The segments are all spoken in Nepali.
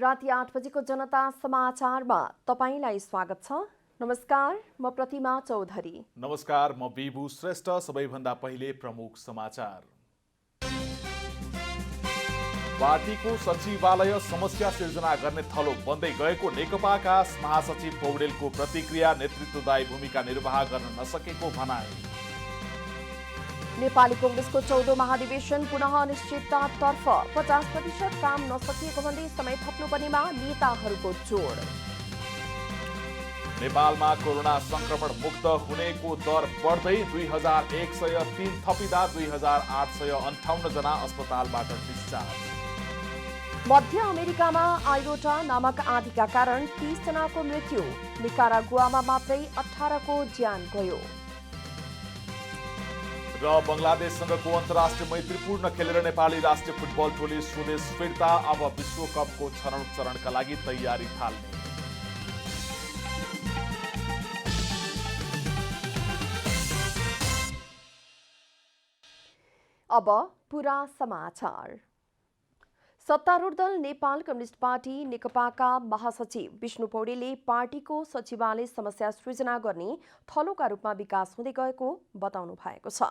राति 8 बजेको जनता समाचारमा तपाईलाई स्वागत छ। नमस्कार, म प्रतिमा चौधरी। नमस्कार, म विभु श्रेष्ठ। सबैभन्दा पहिले प्रमुख समाचार। पार्टीको सचिवालय समस्या सिर्जना गर्ने थलो बन्दै गएको नेकपाका महासचिव पौडेलको प्रतिक्रिया। नेतृत्वदायी भूमिका निर्वाह गर्न नसकेको भनाए। नेपाली कांग्रेसको 14औं महाधिवेशन पुनः अनिश्चिततातर्फ 50% काम नसकिएको भन्दै समय थप्नुपर्नेमा नेताहरूको जोड। नेपालमा कोरोना संक्रमण मुक्त हुनेको दर बढ्दै 2103 थपिँदा 2858 जना अस्पतालबाट डिस्चार्ज। मध्य अमेरिकामा आइरोटा नामक आँधीका कारण 30 जनाको मृत्यु। निकारागुआमा मात्रै 18 को ज्यान गयो। र बंगलादेशसँगको अन्तर्राष्ट्रिय मैत्रीपूर्ण खेलेर नेपाली राष्ट्रिय फुटबल टोली स्वदेश फिर्ता। अब विश्वकपको छनौट चरणका लागि तयारी थाल्ने। अब पूरा समाचार। सत्तारूढ दल नेपाल कम्युनिस्ट पार्टी नेकपाका महासचिव विष्णु पौडेलले पार्टीको सचिवालय समस्या सृजना गर्ने थलोका रूपमा विकास हुँदै गएको बताउनु भएको छ।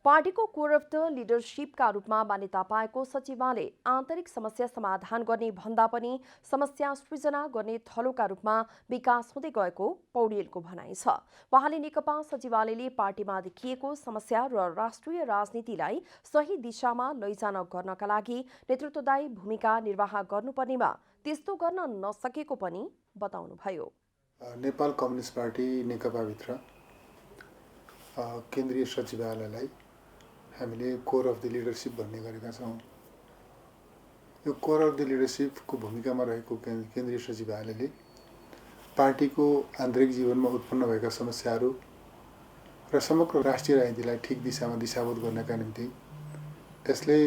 पार्टीको कोर अफ द लिडरशिपका रूपमा मान्यता पाएको सचिवालय आन्तरिक समस्या समाधान गर्ने भन्दा पनि समस्या सृजना गर्ने थलोका रूपमा विकास हुँदै गएको पौडेलको भनाइ छ। उहाँले नेकपा सचिवालयले पार्टीमा देखिएको समस्या र राष्ट्रिय राजनीतिलाई सही दिशामा लैजान गर्नका लागि नेतृत्वदायी भूमिका निर्वाह गर्नुपर्नेमा त्यस्तो गर्न नसकेको पनि बताउनुभयो। नेपाल कम्युनिस्ट पार्टी नेकपाभित्र केन्द्रीय सचिवालयलाई हामीले कोर अफ द लिडरशिप भन्ने गरेका छौँ। यो कोर अफ द लिडरशिपको भूमिकामा रहेको केन्द्रीय सचिवालयले पार्टीको आन्तरिक जीवनमा उत्पन्न भएका समस्याहरू र समग्र राष्ट्रिय राजनीतिलाई ठिक दिशामा दिशाबोध गर्नका निम्ति यसले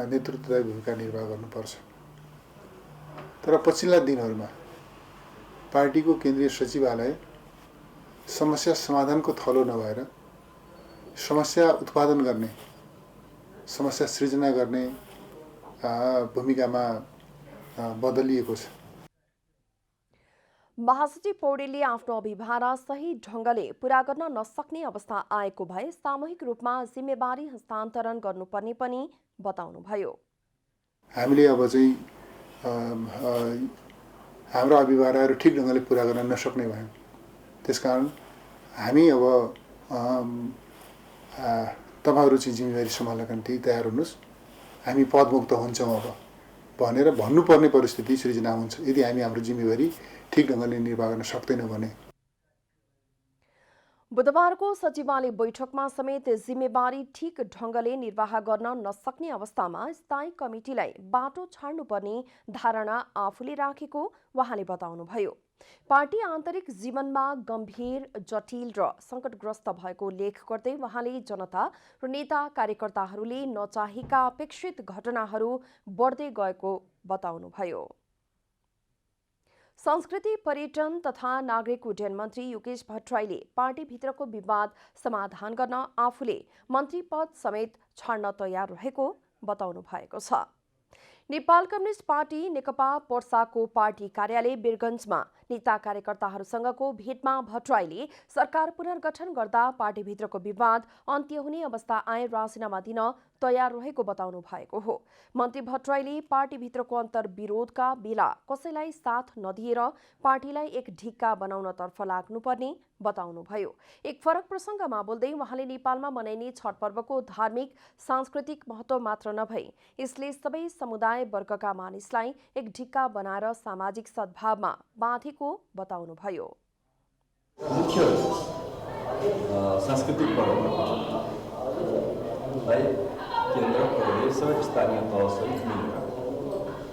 नेतृत्वदायी भूमिका निर्वाह गर्नुपर्छ। तर पछिल्ला दिनहरूमा पार्टीको केन्द्रीय सचिवालय समस्या समाधानको थलो नभएर समस्या उत्पादन गर्ने, समस्या सृजना गर्ने भूमिकामा बदलिएको छ। महासचिव पौडेलले आफ्नो अभिभारा सही ढंगले पूरा गर्न नसक्ने अवस्था आएको भए सामूहिक रूपमा जिम्मेवारी हस्तान्तरण गर्नुपर्ने पनि बताउनुभयो। हामीले अब चाहिँ हाम्रो अभिभाराहरू ठिक ढंगले पूरा गर्न नसक्ने भयौँ। त्यसकारण हामी अब तपाईहरु चाहिँ जिम्मेवारी सम्हाल्नका निम्ति तयार हुनुहोस्, हामी पदमुक्त हुन्छौँ अब भनेर भन्नुपर्ने परिस्थिति सृजना हुन्छ यदि हामी हाम्रो जिम्मेवारी ठिक ढंगले निर्वाह गर्न सक्दैनौँ भने। बुधबारको सचिवालय बैठकमा समेत जिम्मेवारी ठिक ढंगले निर्वाह गर्न नसक्ने अवस्थामा स्थायी कमिटीलाई बाटो छाड्नुपर्ने धारणा आफूले राखेको उहाँले बताउनुभयो। पार्टी आन्तरिक जीवनमा गम्भीर, जटिल र संकटग्रस्त भएको लेख गर्दै उहाँले जनता र नेता कार्यकर्ताहरूले नचाहेका अपेक्षित घटनाहरू बढ्दै गएको बताउनुभयो। संस्कृति, पर्यटन तथा नागरिक उड्डयन मन्त्री युकेश भट्टराईले पार्टीभित्रको विवाद समाधान गर्न आफूले मन्त्री पद समेत छाड्न तयार रहेको बताउनु भएको छ। नेपाल कम्युनिस्ट पार्टी नेकपा पर्साको पार्टी कार्यालय वीरगञ्जमा नेता कार्यकर्ताहरूसँगको भेटमा भट्टराईले सरकार पुनर्गठन गर्दा पार्टीभित्रको विवाद अन्त्य हुने अवस्था आए राजीनामा दिन तयार रहेको बताउनु भएको हो। मन्त्री भट्टराईले पार्टीभित्रको अन्तर्विरोधका बेला कसैलाई साथ नदिएर पार्टीलाई एक ढिक्का बनाउनतर्फ लाग्नुपर्ने बताउनुभयो। एक फरक प्रसङ्गमा बोल्दै उहाँले नेपालमा मनाइने छठ पर्वको धार्मिक सांस्कृतिक महत्त्व मात्र नभई यसले सबै समुदाय वर्गका मानिसलाई एक ढिक्का बनाएर सामाजिक सद्भावमा बाँधेको बताउनुभयो। मुख्य सांस्कृतिक पर्वलाई केन्द्र प्रदेश र स्थानीय तहसहित मिलेर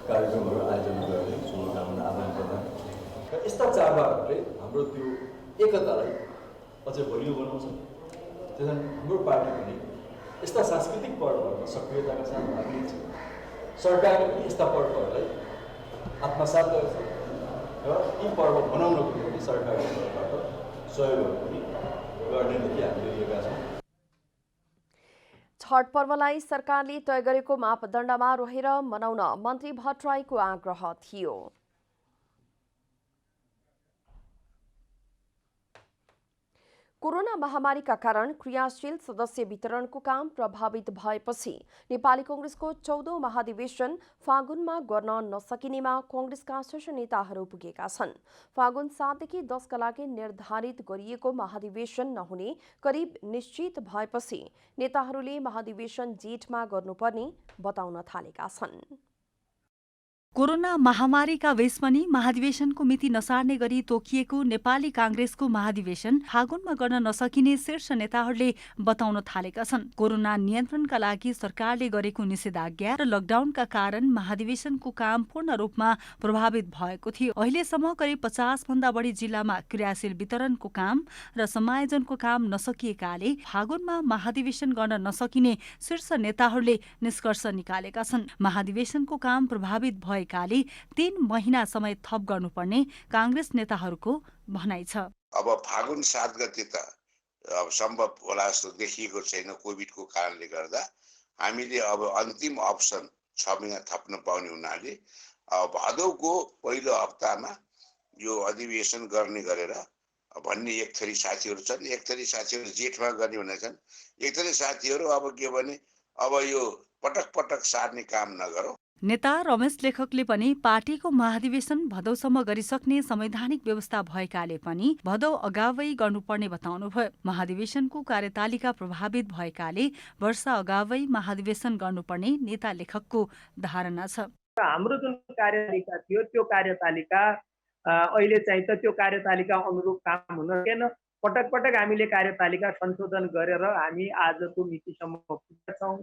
कार्यक्रमहरू आयोजना गर्ने शुभकामना आदान प्रदान र यस्ता चाडबाडहरूले हाम्रो त्यो एकतालाई अझै बलियो बनाउँछ। त्यसैले हाम्रो पार्टी पनि यस्ता सांस्कृतिक पर्वहरूमा सक्रियताका साथ भाग लिन्छ। सरकारले पनि यस्ता पर्वहरूलाई आत्मसात गर्छ र यी पर्व मनाउनको निम्ति सरकारको तर्फबाट सहयोगहरू पनि गर्ने नीति हामीले लिएका छौँ। छठ पर्वलाई सरकारले तय गरेको मापदण्डमा रहेर मनाउन मन्त्री भट्टराईको आग्रह थियो। कोरोना महामारीका कारण क्रियाशील सदस्य वितरणको काम प्रभावित भएपछि नेपाली कांग्रेसको 14औं महाधिवेशन फागुनमा गर्न नसकिनेमा कांग्रेसका शीर्ष नेताहरू पुगेका छन्। फागुन 7 देखि 10 का लागि निर्धारित गरिएको महाधिवेशन नहुने करिब निश्चित भएपछि नेताहरूले महाधिवेशन जेठमा गर्नुपर्ने बताउन थालेका छन्। कोरोना महामारीका बीच पनि महाधिवेशनको मिति नसार्ने गरी तोकिएको नेपाली कांग्रेसको महाधिवेशन फागुनमा गर्न नसकिने शीर्ष नेताहरूले बताउन थालेका छन्। कोरोना नियन्त्रणका लागि सरकारले गरेको निषेधाज्ञा र लकडाउनका कारण महाधिवेशनको काम पूर्ण रूपमा प्रभावित भएको थियो। अहिलेसम्म करिब 50 भन्दा बढी जिल्लामा क्रियाशील वितरणको काम र समायोजनको काम नसकिएकाले फागुनमा महाधिवेशन गर्न नसकिने शीर्ष नेताहरूले निष्कर्ष निकालेका छन्। महाधिवेशनको काम प्रभावित भएकाले 3 महिना समय थप गर्नुपर्ने कांग्रेस नेताहरूको भनाइ छ। अब फागुन 7 गते त अब सम्भव होला जस्तो देखिएको छैन कोभिडको कारणले गर्दा। हामीले अब अन्तिम अप्सन 6 महिना थप्न पाउने हुनाले भदौको पहिलो हप्तामा यो अधिवेशन गर्ने गरेर भन्ने एक थरी साथीहरू छन्। एक थरी साथीहरू जेठमा गर्ने भनेका छन्। एक थरी साथीहरू अब के भने अब यो पटक पटक सार्ने काम नगरौँ। नेता रमेश लेखकले पनि पार्टीको महाधिवेशन भदौसम्म गरिसक्ने संवैधानिक व्यवस्था भएकाले पनि भदौ अगावै गर्नुपर्ने बताउनुभयो। महाधिवेशनको कार्यतालिका प्रभावित भएकाले वर्ष अगावै महाधिवेशन गर्नुपर्ने नेता लेखकको धारणा छ। हाम्रो जुन कार्यतालिका थियो त्यो कार्यतालिका अहिले चाहिँ त त्यो कार्यतालिका अनुरूप काम हुन सकेन। पटक पटक हामीले कार्यतालिका संशोधन गरेर हामी आजको मितिसम्म पुगेका छौँ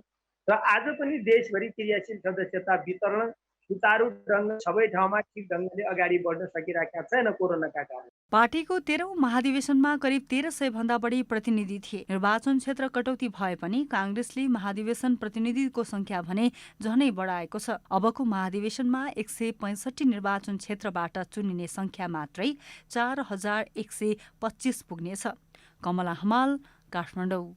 र आज पनि देशभरि क्रियाशील सदस्यता वितरण सुचारू ढङ्ग सबै ठाउँमा ठिक ढङ्गले अगाडि बढ्न सकिरहेका छैन कोरोनाका कारण। पार्टीको 13औं महाधिवेशनमा करिब 1300 भन्दा बढी प्रतिनिधि थिए। निर्वाचन क्षेत्र कटौती भए पनि कांग्रेसले महाधिवेशन प्रतिनिधिको संख्या भने झनै बढाएको छ। अबको महाधिवेशनमा 165 निर्वाचन क्षेत्रबाट चुनिने संख्या मात्रै 4125 पुग्नेछ। कमला हमाल, काठमाडौँ।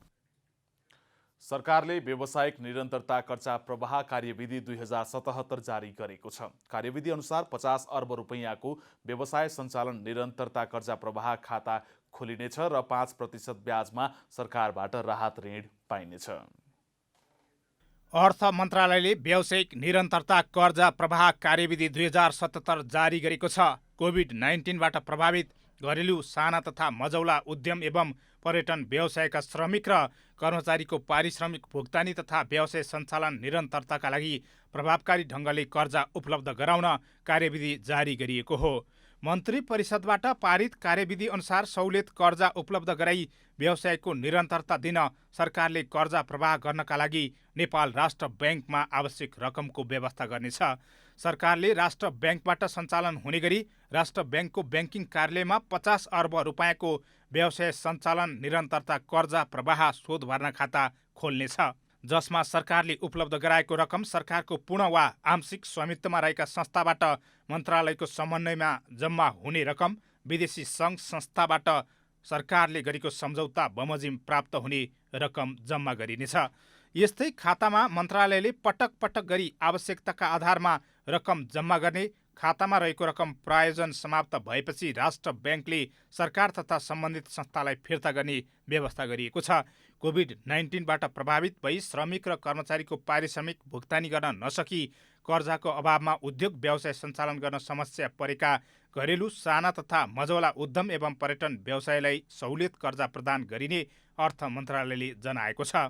सरकारले व्यावसायिक निरन्तरता कर्जा प्रवाह कार्यविधि 2077 जारी गरेको छ। कार्यविधि अनुसार 50 अर्ब रुपैयाँको व्यवसाय सञ्चालन निरन्तरता कर्जा प्रवाह खाता खोलिनेछ र 5% ब्याजमा सरकारबाट राहत ऋण पाइनेछ। अर्थ मन्त्रालयले व्यावसायिक निरन्तरता कर्जा प्रवाह कार्यविधि 2077 जारी गरेको छ। कोभिड-19बाट प्रभावित घरेलु साना तथा मझौला उद्यम एवं पर्यटन व्यवसायका श्रमिक र कर्मचारीको पारिश्रमिक भुक्तानी तथा व्यवसाय सञ्चालन निरन्तरताका लागि प्रभावकारी ढङ्गले कर्जा उपलब्ध गराउन कार्यविधि जारी गरिएको हो। मन्त्री परिषदबाट पारित कार्यविधि अनुसार सहुलियत कर्जा उपलब्ध गराई व्यवसायको निरन्तरता दिन सरकारले कर्जा प्रवाह गर्नका लागि नेपाल राष्ट्र ब्याङ्कमा आवश्यक रकमको व्यवस्था गर्नेछ। सरकारले राष्ट्र ब्याङ्कबाट सञ्चालन हुने गरी राष्ट्र ब्याङ्कको ब्याङ्किङ कार्यालयमा 50 अर्ब रुपैयाँको व्यवसाय सञ्चालन निरन्तरता कर्जा प्रवाह शोध भर्ना खाता खोल्नेछ, जसमा सरकारले उपलब्ध गराएको रकम सरकारको पूर्ण वा आंशिक स्वामित्वमा रहेका संस्थाबाट मन्त्रालयको समन्वयमा जम्मा हुने रकम, विदेशी सङ्घ संस्थाबाट सरकारले गरेको सम्झौता बमोजिम प्राप्त हुने रकम जम्मा गरिनेछ। यस्तै खातामा मन्त्रालयले पटक पटक गरी आवश्यकताका आधारमा रकम जम्मा गर्ने, खातामा रहेको रकम प्रायोजन समाप्त भएपछि राष्ट्र ब्याङ्कले सरकार तथा सम्बन्धित संस्थालाई फिर्ता गर्ने व्यवस्था गरिएको छ। कोभिड-19बाट प्रभावित भई श्रमिक र कर्मचारीको पारिश्रमिक भुक्तानी गर्न नसकी कर्जाको अभावमा उद्योग व्यवसाय सञ्चालन गर्न समस्या परेका घरेलु साना तथा मझौला उद्यम एवं पर्यटन व्यवसायलाई सहुलियत कर्जा प्रदान गरिने अर्थ मन्त्रालयले जनाएको छ।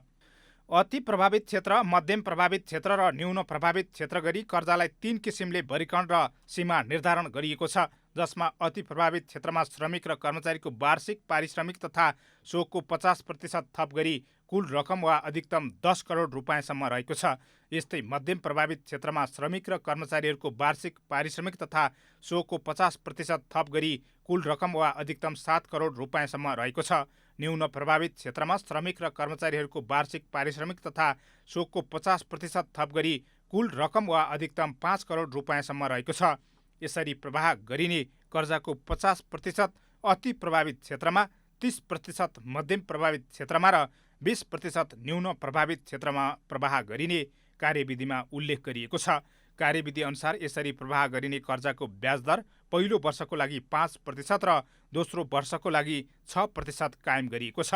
अति प्रभावित क्षेत्र, मध्यम प्रभावित क्षेत्र र न्यून प्रभावित क्षेत्र गरी कर्जालाई 3 किसिमले वर्गीकरण र सीमा निर्धारण गरिएको छ, जसमा अति प्रभावित क्षेत्रमा श्रमिक र कर्मचारीको वार्षिक पारिश्रमिक तथा सोको 50% थप गरी कुल रकम वा अधिकतम 10 करोड रुपैयाँसम्म रहेको छ। यस्तै मध्यम प्रभावित क्षेत्रमा श्रमिक र कर्मचारीहरूको वार्षिक पारिश्रमिक तथा सोको 50% थप गरी कुल रकम वा अधिकतम 7 करोड रुपैयाँसम्म रहेको छ। न्यून प्रभावित क्षेत्रमा श्रमिक र कर्मचारीहरूको वार्षिक पारिश्रमिक तथा सोको 50% थप गरी कुल रकम वा अधिकतम 5 करोड रुपैयाँसम्म रहेको छ। यसरी प्रवाह गरिने कर्जाको 50% अति प्रभावित क्षेत्रमा, 30% मध्यम प्रभावित क्षेत्रमा र 20% न्यून प्रभावित क्षेत्रमा प्रवाह गरिने कार्यविधिमा उल्लेख गरिएको छ। कार्यविधि अनुसार यसरी प्रवाह गरिने कर्जाको ब्याज दर पहिलो वर्षको लागि 5% र दोस्रो वर्षको लागि 6% कायम गरिएको छ।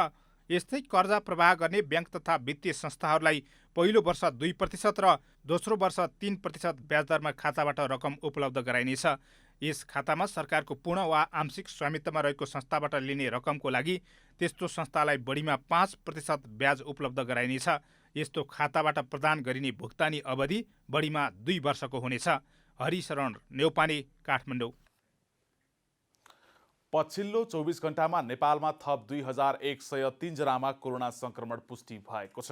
यस्तै कर्जा प्रवाह गर्ने ब्याङ्क तथा वित्तीय संस्थाहरूलाई पहिलो वर्ष 2% र दोस्रो वर्ष 3% ब्याज दरमा खाताबाट रकम उपलब्ध गराइनेछ। यस खातामा सरकारको पूर्ण वा आंशिक स्वामित्वमा रहेको संस्थाबाट लिने रकमको लागि त्यस्तो संस्थालाई बढीमा 5% ब्याज उपलब्ध गराइनेछ। यस्तो खाताबाट प्रदान गरिने भुक्तानी अवधि बढीमा 2 वर्षको हुनेछ। हरिशरण नेउपाने, काठमाडौँ। पछिल्लो 24 घण्टामा नेपालमा थप 2103 जनामा कोरोना संक्रमण पुष्टि भएको छ।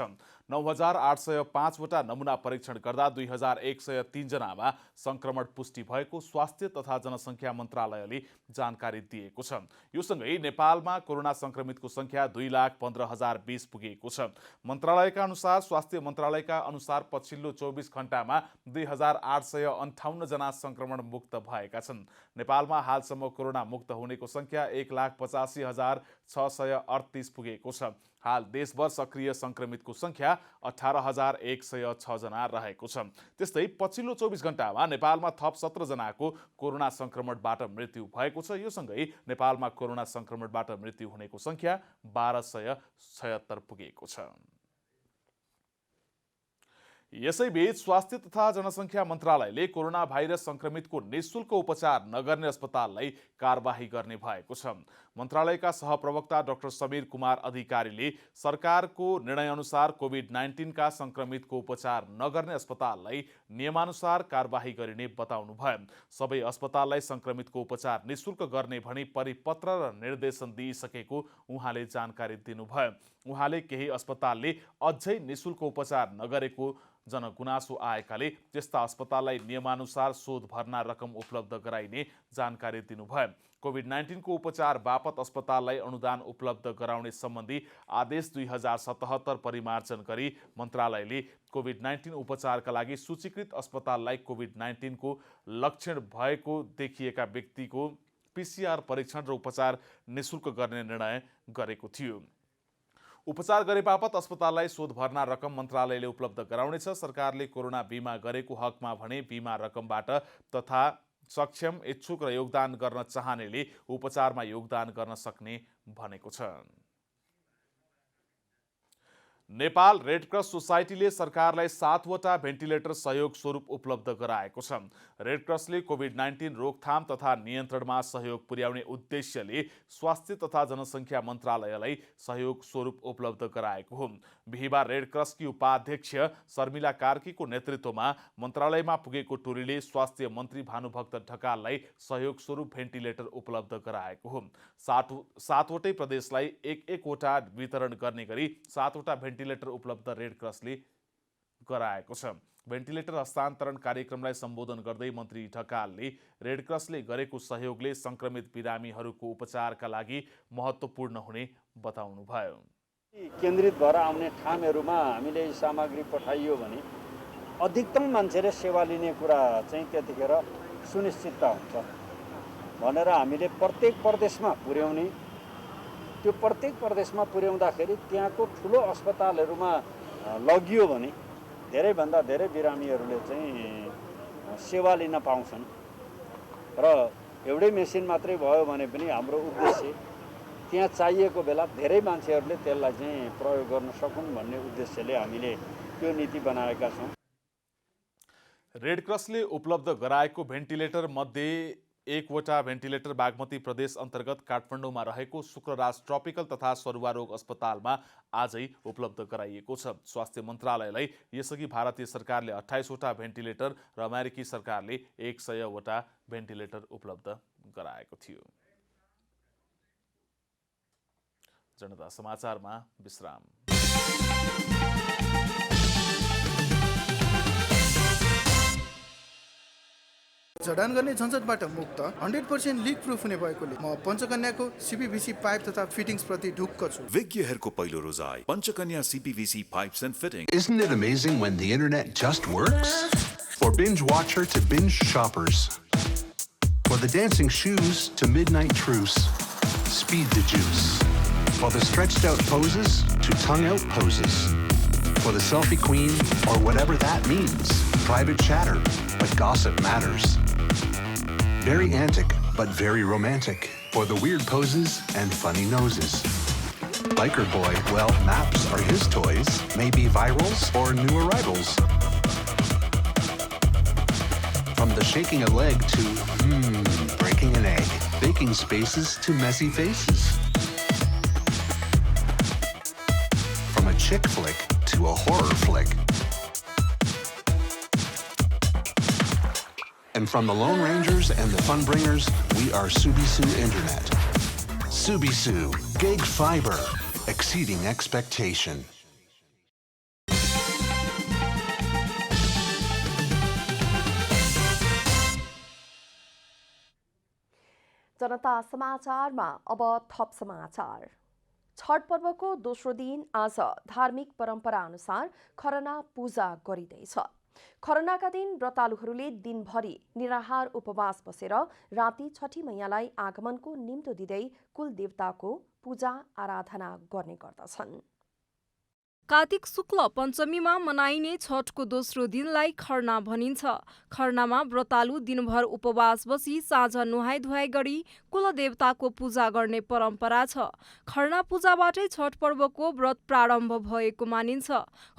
9805 वटा नमुना परीक्षण गर्दा 2103 जनामा संक्रमण पुष्टि भएको स्वास्थ्य तथा जनसङ्ख्या मन्त्रालयले जानकारी दिएको छ। यो सँगै नेपालमा कोरोना संक्रमितको संख्या 2,15,020 पुगेको छ। मन्त्रालयका अनुसार स्वास्थ्य मन्त्रालयका अनुसार पछिल्लो 24 घण्टामा 2858 जना संक्रमण मुक्त भएका छन्। नेपालमा हालसम्म कोरोना मुक्त हुनेको संख्या 1,85,638 पुगेको छ। हाल देशभर सक्रिय संक्रमितको संख्या 18,106 जना रहेको छ। त्यस्तै पछिल्लो 24 घण्टामा नेपालमा थप 17 जनाको कोरोना संक्रमणबाट मृत्यु भएको छ। यो सँगै नेपालमा कोरोना संक्रमणबाट मृत्यु हुनेको संख्या 1276 पुगेको छ। यसैबीच स्वास्थ्य तथा जनसङ्ख्या मन्त्रालयले कोरोना भाइरस संक्रमितको निःशुल्क उपचार नगर्ने अस्पताललाई कारबाही गर्ने भएको छ। मन्त्रालयका सहप्रवक्ता डाक्टर समीर कुमार अधिकारीले सरकारको निर्णयअनुसार कोभिड-19 का संक्रमितको उपचार नगर्ने अस्पताललाई नियमानुसार कारबाही गरिने बताउनुभयो। सबै अस्पताललाई संक्रमितको उपचार निःशुल्क गर्ने भनी परिपत्र र निर्देशन दिइसकेको उहाँले जानकारी दिनुभयो। उहाँले केही अस्पतालले अझै निःशुल्क उपचार नगरेको जनगुनासो आएकाले त्यस्ता अस्पताललाई नियमानुसार शोध भर्ना रकम उपलब्ध गराइने जानकारी दिनुभयो। कोभिड-19 को उपचार बापत अस्पताललाई अनुदान उपलब्ध गराउने सम्बन्धी आदेश 2077 परिमार्जन गरी मन्त्रालयले कोभिड-19 उपचारका लागि सूचीकृत अस्पताललाई कोभिड-19 को लक्षण भएको देखिएका व्यक्तिको PCR परीक्षण र उपचार निःशुल्क गर्ने निर्णय गरेको थियो। उपचार गरे बापत अस्पताललाई शोध भर्ना रकम मन्त्रालयले उपलब्ध गराउनेछ। सरकारले कोरोना बिमा गरेको हकमा भने बिमा रकमबाट तथा सक्षम, इच्छुक र योगदान गर्न चाहनेले उपचारमा योगदान गर्न सक्ने भनेको छ। नेपाल रेड क्रस सोसाइटीले सरकारलाई 7 वटा भेन्टिलेटर सहयोग स्वरूप उपलब्ध गराएको छ। रेड क्रसले कोभिड-19 रोकथाम तथा नियन्त्रणमा सहयोग पुर्याउने उद्देश्यले स्वास्थ्य तथा जनसङ्ख्या मन्त्रालयलाई सहयोग स्वरूप उपलब्ध गराएको हो। बिहिबार रेड क्रसकी उपाध्यक्ष शर्मिला कार्कीको नेतृत्वमा मन्त्रालयमा पुगेको टोलीले स्वास्थ्य मन्त्री भानुभक्त ढकाललाई सहयोग स्वरूप भेन्टिलेटर उपलब्ध गराएको हो। 7 वटै प्रदेशलाई 1-1 वटा वितरण गर्ने गरी 7 वटा भेन्टिलेटर उपलब्ध रेड क्रसले गराएको छ। भेन्टिलेटर हस्तान्तरण कार्यक्रमलाई सम्बोधन गर्दै मन्त्री ढकालले रेड क्रसले गरेको सहयोगले संक्रमित बिरामीहरूको उपचारका लागि महत्त्वपूर्ण हुने बताउनुभयो। केन्द्रित भएर आउने ठाउँहरूमा हामीले सामग्री पठाइयो भने अधिकतम मान्छेले सेवा लिने कुरा चाहिँ त्यतिखेर सुनिश्चित हुन्छ भनेर हामीले प्रत्येक प्रदेशमा पुर्याउने। त्यो प्रत्येक प्रदेशमा पुर्याउँदाखेरि त्यहाँको ठुलो अस्पतालहरूमा लगियो भने धेरैभन्दा धेरै बिरामीहरूले चाहिँ सेवा लिन पाउँछन् र एउटै मेसिन मात्रै भयो भने पनि हाम्रो उद्देश्य त्यहाँ चाहिएको बेला धेरै मान्छेहरूले त्यसलाई चाहिँ प्रयोग गर्न सकुन् भन्ने उद्देश्यले हामीले त्यो नीति बनाएका छौँ। रेड क्रसले उपलब्ध गराएको भेन्टिलेटर मध्ये 1 वटा भेन्टिलेटर बागमती प्रदेश अन्तर्गत काठमाडौँमा रहेको शुक्रराज ट्रपिकल तथा सरुवा रोग अस्पतालमा आजै उपलब्ध गराइएको छ। स्वास्थ्य मन्त्रालयलाई यसअघि भारतीय सरकारले 28 वटा भेन्टिलेटर र अमेरिकी सरकारले 100 वटा भेन्टिलेटर उपलब्ध गराएको थियो। जनता समाचारमा विश्राम। जडान गर्ने झन्झटबाट मुक्त 100% लिक प्रुफ हुने भएकोले म पञ्चकन्याको CPVC पाइप तथा फिटिङ्स प्रति ढुक्क छु। विज्ञहरूको पहिलो रोजाइ Panchakanya CPVC pipes and fittings. Isn't it amazing when the internet just works? For binge watcher to binge shoppers, for the dancing shoes to midnight truce, speed the juice. For the stretched out poses to tongue out poses, for the selfie queen or whatever that means, private chatter. but gossip matters. Very antic, but very romantic for the weird poses and funny noses. Biker boy, well, maps are his toys. Maybe virals or new arrivals. From the shaking a leg to, breaking an egg. Baking spaces to messy faces. From a chick flick to a horror flick. And from the Lone Rangers and the Fun Bringers, we are Subisu Internet. Subisu, gig fiber, exceeding expectation. जनता समाचारमा अब थप समाचार। छठ पर्वको दोस्रो दिन आज धार्मिक परम्परा अनुसार खरना पूजा गरिँदैछ। खरनाका दिन व्रतालुहरूले दिनभरि निराहार उपवास बसेर राति छठी मैयालाई आगमनको निम्तो दिँदै कुल देवताको पूजा आराधना गर्ने गर्दछन्। कार्तिक शुक्ल पञ्चमीमा मनाइने छठको दोस्रो दिनलाई खरना भनिन्छ। खरनामा व्रतालु दिनभर उपवास बसी साँझ नुहाई धुवाई गरी कुलदेवताको पूजा गर्ने परम्परा छ। खरना पूजाबाटै छठ पर्वको व्रत प्रारम्भ भएको मानिन्छ।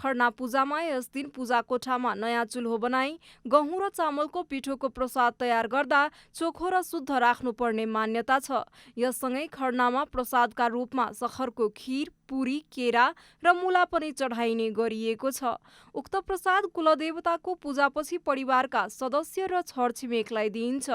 खरना पूजामा यस दिन पूजा कोठामा नयाँ चुल्हो बनाई गहुँ र चामलको पिठोको प्रसाद तयार गर्दा चोखो र शुद्ध राख्नुपर्ने मान्यता छ। यससँगै खरनामा प्रसादका रूपमा सखरको खीर, पुरी, केरा र मुला पनि चढाइने गरिएको छ। उक्त प्रसाद कुलदेवताको पूजापछि परिवारका सदस्य र छरछिमेकलाई दिइन्छ।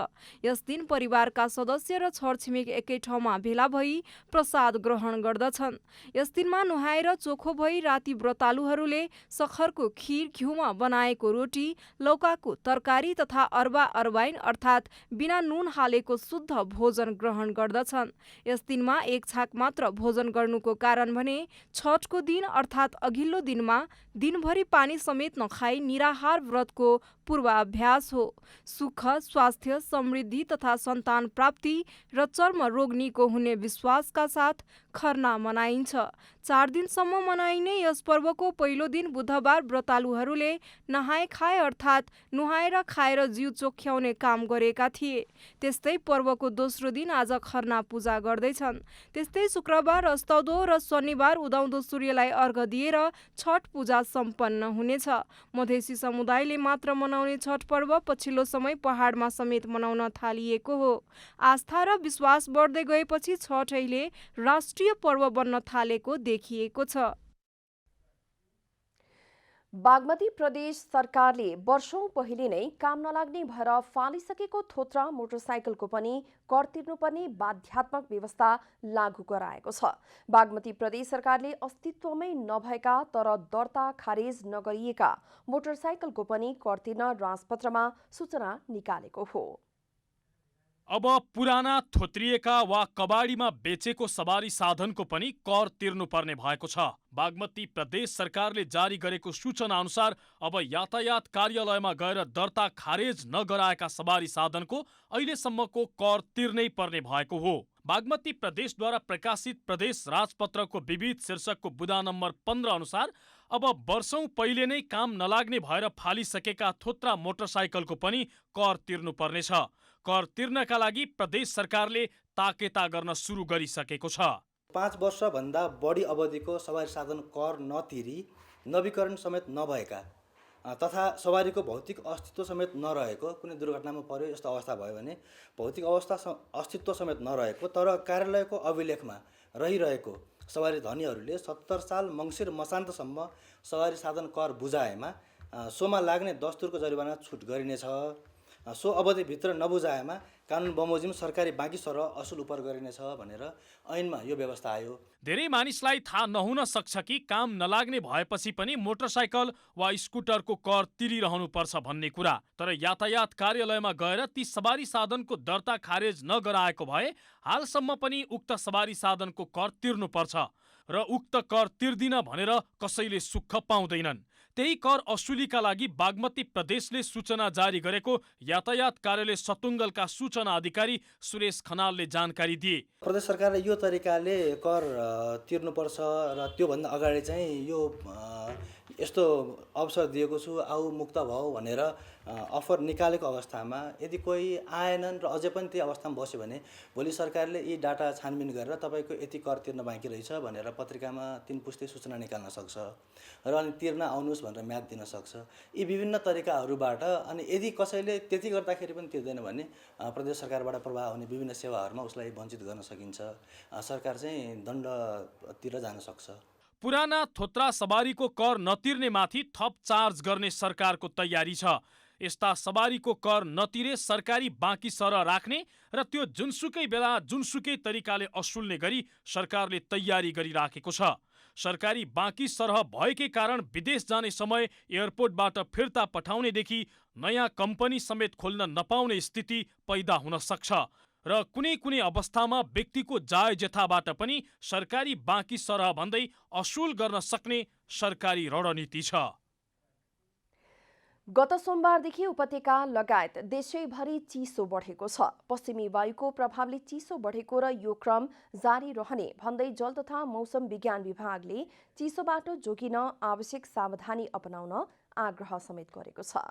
यस दिन परिवारका सदस्य र छरछिमेक एकै ठाउँमा भेला भई प्रसाद ग्रहण गर्दछन्। यस दिनमा नुहाएर चोखो भई राति व्रतालुहरूले सखरको खीर, घिउमा बनाएको रोटी, लौकाको तरकारी तथा अरबा अरबाइन अर्थात् बिना नुन हालेको शुद्ध भोजन ग्रहण गर्दछन्। यस दिनमा एक छाक मात्र भोजन गर्नुको कारण भने छठको दिन अर्थात् अघिल्लो दिनमा दिनभरि पानी समेत नखाई निराहार व्रतको पूर्वाभ्यास हो। सुख, स्वास्थ्य, समृद्धि तथा सन्तान प्राप्ति र चर्म रोग निको हुने विश्वासका साथ खरना मनाइन्छ। 4 दिनसम्म मनाइने यस पर्वको पहिलो दिन बुधबार व्रतालुहरूले नहाए खाए अर्थात् नुहाएर खाएर जिउ चोख्याउने काम गरेका थिए। त्यस्तै पर्वको दोस्रो दिन आज खरना पूजा गर्दैछन्। त्यस्तै शुक्रबार अस्तौदो र शनिबार उदाउँदो सूर्यलाई अर्घ दिएर छठ पूजा सम्पन्न हुनेछ। मधेसी समुदायले मात्र मनाउने छठ पर्व पछिल्लो समय पहाडमा समेत मनाउन थालिएको हो। आस्था र विश्वास बढ्दै गएपछि छठ अहिले राष्ट्रिय पर्व बन्न थालेको देखिएको छ। बागमती प्रदेश सरकारले वर्षौं पहिले नै काम नलाग्ने भएर फालिसकेको थोत्रा मोटरसाइकलको पनि कर तिर्नुपर्ने बाध्यात्मक व्यवस्था लागू गराएको छ। बागमती प्रदेश सरकारले अस्तित्वमै नभएका तर दर्ता खारेज नगरिएका मोटरसाइकलको पनि कर तिर्न राजपत्रमा सूचना निकालेको हो। अब पुराना थोत्रिएका वा कबाडीमा बेचेको सवारी साधनको पनि कर तिर्नुपर्ने भएको छ। बागमती प्रदेश सरकारले जारी गरेको सूचना अनुसार अब यातायात कार्यालयमा गएर दर्ता खारेज नगराएका सवारी साधनको अहिलेसम्मको कर तिर्नै पर्ने भएको हो। बागमती प्रदेशद्वारा प्रकाशित प्रदेश राजपत्रको विविध शीर्षकको बुँदा नम्बर 15 अनुसार अब वर्षौं पहिले नै काम नलाग्ने भएर फालिसकेका थोत्रा मोटरसाइकलको पनि कर तिर्नुपर्नेछ। कर तिर्नका लागि प्रदेश सरकारले ताकेता गर्न सुरु गरिसकेको छ। 5 वर्षभन्दा बढी अवधिको सवारी साधन कर नतिरी नवीकरण समेत नभएका तथा सवारीको भौतिक अस्तित्व समेत नरहेको, कुनै दुर्घटनामा पर्यो यस्तो अवस्था भयो भने भौतिक अस्तित्व समेत नरहेको तर कार्यालयको अभिलेखमा रहिरहेको सवारी धनीहरूले 70 साल मङ्सिर मसान्तसम्म सवारी साधन कर बुझाएमा सोमा लाग्ने दस्तुरको जरिवाना छुट गरिनेछ। सो अवधिभित्र नबुझाएमा कानुन बमोजिम सरकारी बाँकी सरह असुल उपर गरिनेछ भनेर ऐनमा यो व्यवस्था आयो। धेरै मानिसलाई थाहा नहुन सक्छ कि काम नलाग्ने भएपछि पनि मोटरसाइकल वा स्कुटरको कर तिरिरहनु पर्छ भन्ने कुरा। तर यातायात कार्यालयमा गएर ती सवारी साधनको दर्ता खारेज नगराएको भए हालसम्म पनि उक्त सवारी साधनको कर तिर्नुपर्छ र उक्त कर तिर्दिन भनेर कसैले सुख पाउँदैनन्। त्यही कर असुलीका लागि बागमती प्रदेशले सूचना जारी गरेको यातायात कार्यालय सतुङ्गलका सूचना अधिकारी सुरेश खनालले जानकारी दिए। प्रदेश सरकारले यो तरिकाले कर तिर्नुपर्छ र त्योभन्दा अगाडि चाहिँ यो यस्तो अवसर दिएको छु आऊ मुक्त भयो भनेर अफर निकालेको अवस्थामा यदि कोही आएनन् र अझै पनि त्यही अवस्थामा बस्यो भने भोलि सरकारले यी डाटा छानबिन गरेर तपाईँको यति कर तिर्न बाँकी रहेछ भनेर पत्रिकामा 3 पुस्ते सूचना निकाल्न सक्छ र अनि तिर्न आउनुहोस् भनेर म्याद दिन सक्छ। यी विभिन्न तरिकाहरूबाट अनि यदि कसैले त्यति गर्दाखेरि पनि तिर्दैन भने प्रदेश सरकारबाट प्रवाह हुने विभिन्न सेवाहरूमा उसलाई वञ्चित गर्न सकिन्छ। सरकार चाहिँ दण्डतिर जान सक्छ। पुराना थोत्रा सवारीको कर नतिर्नेमाथि थप चार्ज गर्ने सरकारको तयारी छ। यस्ता सवारीको कर नतिरे सरकारी बाँकी सरह राख्ने र त्यो जुनसुकै बेला जुनसुकै तरिकाले असुल्ने गरी सरकारले तयारी गरिराखेको छ। सरकारी बाँकी सरह भएकै कारण विदेश जाने समय एयरपोर्टबाट फिर्ता पठाउनेदेखि नयाँ कम्पनी समेत खोल्न नपाउने स्थिति पैदा हुन सक्छ र कुनै कुनै अवस्थामा व्यक्तिको जायजथाबाट पनि सरकारी बाँकी सरह भन्दै असुल गर्न सक्ने सरकारी रणनीति छ। गत सोमबारदेखि उपत्यका लगायत देशैभरि चिसो बढेको छ। पश्चिमी वायुको प्रभावले चिसो बढेको र यो क्रम जारी रहने भन्दै जल तथा मौसम विज्ञान विभागले चिसोबाट जोगिन आवश्यक सावधानी अपनाउन आग्रह समेत गरेको छ।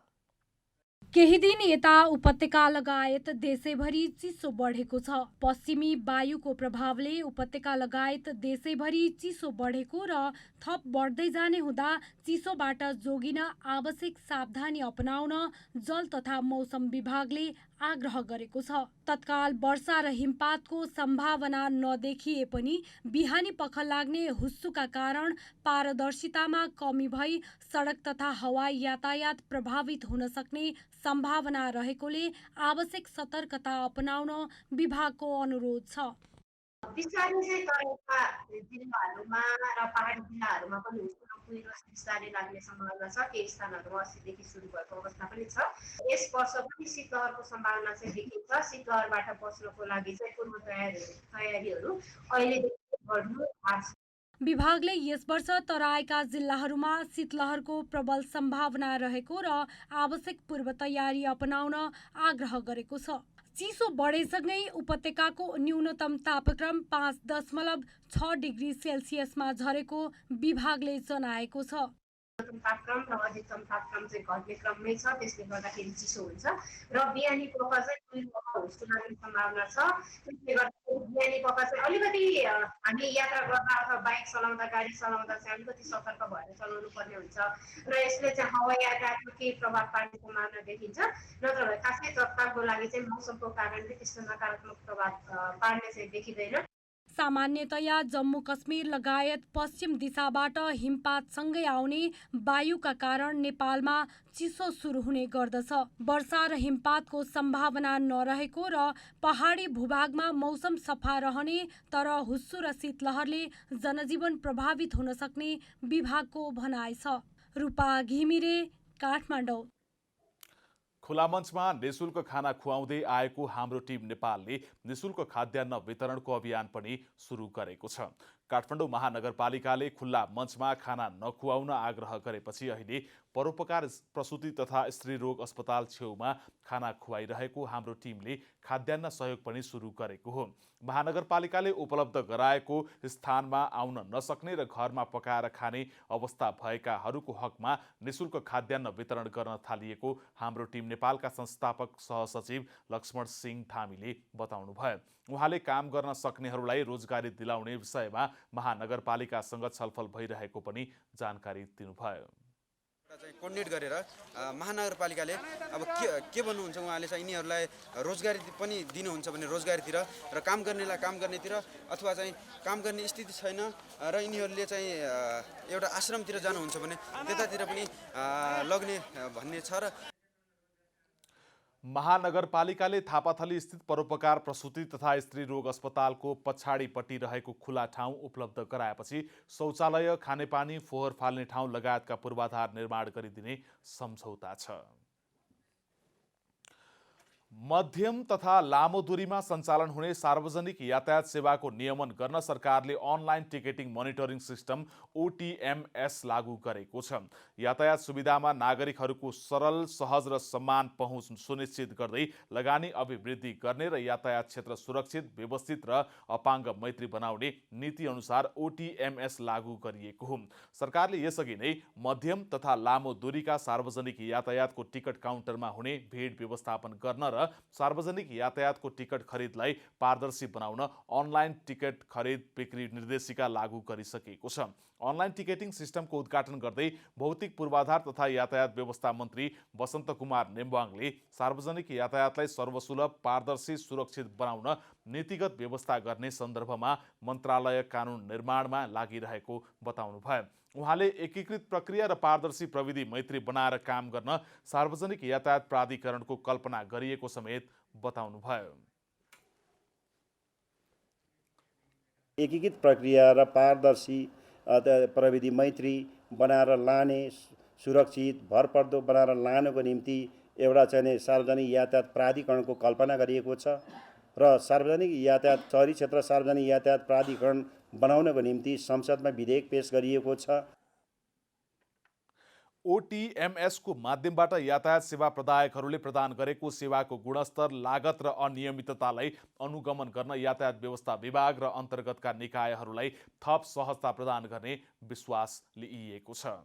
केही दिन यता उपत्यका लगायत देशैभरि चिसो बढेको छ। पश्चिमी वायुको प्रभावले उपत्यका लगायत देशैभरि चिसो बढेको र थप बढ्दै जाने हुँदा चिसोबाट जोगिन आवश्यक सावधानी अपनाउन जल तथा मौसम विभागले आग्रह गरेको छ। तत्काल वर्षा र हिमपातको सम्भावना नदेखिए पनि बिहानी पख लाग्ने हुस्सुका कारण पारदर्शितामा कमी भई सडक तथा हवाई यातायात प्रभावित हुन सक्ने सम्भावना रहेकोले आवश्यक सतर्कता अपनाउन विभागको अनुरोध छ। बिस्तारै चाहिँ तराईका जिल्लाहरूमा र पहाडी जिल्लाहरूमा पनि हुस्सुका कुहिरो बिस्तारै लाग्ने सम्भावना छ। केही स्थानहरूमा अस्तिदेखि सुरु भएको अवस्था पनि छ। यस वर्ष पनि शीतलहरको सम्भावना चाहिँ देखिन्छ। शीतलहरबाट बच्नको लागि चाहिँ पूर्व तयारीहरू अहिलेदेखि गर्नु आवश्यक छ। विभागले यस वर्ष तराईका जिल्लाहरूमा शीतलहरको प्रबल सम्भावना रहेको र आवश्यक पूर्व तयारी अपनाउन आग्रह गरेको छ। चिसो बढेसँगै उपत्यकाको न्यूनतम तापक्रम 5.6 डिग्री सेल्सियसमा झरेको विभागले जनाएको छ। तापक्रम र अधिकतम तापक्रम चाहिँ घट्ने क्रममै छ। त्यसले गर्दाखेरि चिसो हुन्छ र बिहानी पख चाहिँ कुहिरो हुस्सु लाग्ने सम्भावना छ। त्यसले गर्दाखेरि बिहानी पख चाहिँ अलिकति हामी यात्रा गर्दा अथवा बाइक चलाउँदा गाडी चलाउँदा चाहिँ अलिकति सतर्क भएर चलाउनु पर्ने हुन्छ र यसले चाहिँ हवाई यातायातमा केही प्रभाव पार्ने सम्भावना देखिन्छ। नत्र भए खासै तत्कालको लागि चाहिँ मौसमको कारणले त्यस्तो नकारात्मक प्रभाव पार्ने चाहिँ देखिँदैन। सामान्यतया जम्मू कश्मीर लगायत पश्चिम दिशाबाट हिमपातसँगै आउने वायुका कारण नेपालमा चिसो सुरु हुने गर्दछ। वर्षा र हिमपातको सम्भावना नरहेको र पहाडी भूभागमा मौसम सफा रहने तर हुस्सु र शीतलहरले जनजीवन प्रभावित हुन सक्ने विभागको भनाइ छ। रूपा घिमिरे, काठमाडौँ। खुला मञ्चमा निशुल्क खाना खुवाउँदै आएको हाम्रो टिम नेपालले निशुल्क खाद्यान्न वितरणको अभियान पनि सुरु गरेको छ। काठमाडौँ महानगरपालिकाले खुल्ला मञ्चमा खाना नखुवाउन आग्रह गरेपछि अहिले परोपकार प्रसुति तथा स्त्री रोग अस्पताल छेउमा खाना खुवाइरहेको हाम्रो टिमले खाद्यान्न सहयोग पनि सुरु गरेको हो। महानगरपालिकाले उपलब्ध गराएको स्थानमा आउन नसक्ने र घरमा पकाएर खाने अवस्था भएकाहरूको हकमा निशुल्क खाद्यान्न वितरण गर्न थालिएको हाम्रो टिम नेपालका संस्थापक सहसचिव लक्ष्मण सिंह थामीले बताउनुभयो। उहाँले काम गर्न सक्नेहरूलाई रोजगारी दिलाउने विषयमा महानगरपालिकासँग छलफल भइरहेको पनि जानकारी दिनुभयो। कोर्डिनेट गरेर महानगरपालिकाले अब के भन्नुहुन्छ उहाँले चाहिँ यिनीहरूलाई रोजगारी पनि दिनुहुन्छ भने रोजगारीतिर र काम गर्नेलाई काम गर्नेतिर अथवा चाहिँ काम गर्ने स्थिति छैन र यिनीहरूले चाहिँ एउटा आश्रमतिर जानुहुन्छ भने त्यतातिर पनि लग्ने भन्ने छ। र महानगरपालिकाले थापाथली स्थित परोपकार प्रसुति तथा स्त्री रोग अस्पतालको पछाडिपट्टि रहेको खुला ठाउँ उपलब्ध गराएपछि शौचालय, खानेपानी, फोहोर फाल्ने ठाउँ लगायतका पूर्वाधार निर्माण गरिदिने सम्झौता छ। मध्यम तथा लामो दूरीमा सञ्चालन हुने सार्वजनिक यातायात सेवाको नियमन गर्न सरकारले online ticketing monitoring system OTMS लागू गरेको छ। यातायात सुविधामा नागरिकहरूको सरल, सहज र समान पहुँच सुनिश्चित गर्दै लगानी अभिवृद्धि गर्ने र यातायात क्षेत्र सुरक्षित, व्यवस्थित र अपाङ्ग मैत्री बनाउने नीति अनुसार OTMS लागू गरिएको हो। सरकारले यसअघि नै मध्यम तथा लामो दूरीका सार्वजनिक यातायातको टिकट काउन्टरमा हुने भिड व्यवस्थापन गर्न र सार्वजनिक यातायातको टिकट खरिदलाई पारदर्शी बनाउन अनलाइन टिकट खरिद बिक्री निर्देशिका लागू गरिसकेको छ। अनलाइन टिकेटिङ सिस्टमको उद्घाटन गर्दै भौतिक पूर्वाधार तथा यातायात व्यवस्था मन्त्री वसन्त कुमार नेम्बाङले सार्वजनिक यातायातलाई सर्वसुलभ, पारदर्शी, सुरक्षित बनाउन नीतिगत व्यवस्था गर्ने सन्दर्भमा मन्त्रालय कानुन निर्माणमा लागिरहेको बताउनुभयो। उहाँले एकीकृत प्रक्रिया र पारदर्शी प्रविधि मैत्री बनाएर काम गर्न सार्वजनिक यातायात प्राधिकरणको कल्पना गरिएको समेत बताउनुभयो। एकीकृत प्रक्रिया र पारदर्शी प्रविधि मैत्री बनाएर लाने, सुरक्षित, भरपर्दो बनाएर लानको निम्ति एउटा चाहिँ सार्वजनिक यातायात प्राधिकरणको कल्पना गरिएको छ र सार्वजनिक यातायात शहरी क्षेत्र सार्वजनिक यातायात प्राधिकरण बनाउनको निम्ति संसदमा विधेयक पेश गरिएको छ। OTMS को माध्यमबाट यातायात सेवा प्रदायकहरूले प्रदान गरेको सेवाको गुणस्तर, लागत र अनियमिततालाई अनुगमन गर्न यातायात व्यवस्था विभाग र अन्तर्गतका निकायहरूलाई थप सहजता प्रदान गर्ने विश्वास लिइएको छ।